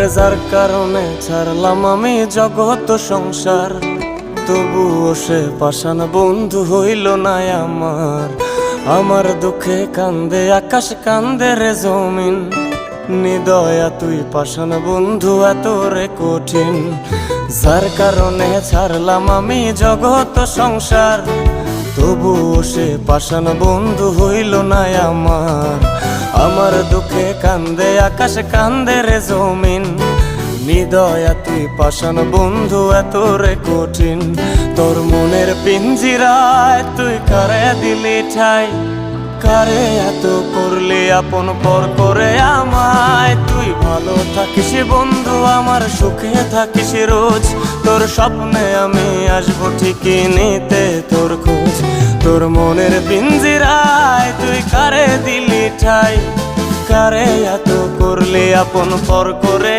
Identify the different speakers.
Speaker 1: আরে যার কারণে ছাড়লাম আমি জগৎ সংসার, তবুও সে পাষাণ বন্ধু হইল না আমার। আমার দুঃখে কান্দে আকাশ, কান্দে রে জমিন, নিদয়া তুই পাষাণ বন্ধু এত রে কঠিন। যার কারণে ছাড়লাম আমি জগৎ সংসার, তবুও সে পাষাণ বন্ধু হইল না আমার। আমার দুঃখে কান্দে আকাশ, কান্দে রে জমিন, নিদয়া তুই পাষাণ বন্ধু এত রে কঠিন। তোর মনের পিঞ্জিরায় তুই কারে দিলি ঠাই, কারে এত করলি আপন পর করে আমায়। তুই ভালো থাকিস বন্ধু আমার, সুখে থাকিস রোজ, তোর স্বপ্নে আমি আসবো ঠিকই নিতে তোর খোঁজ। তোর মনের পিঞ্জিরায় তুই কারে দিলি ঠাই, কারে এত করলি আপন পর করে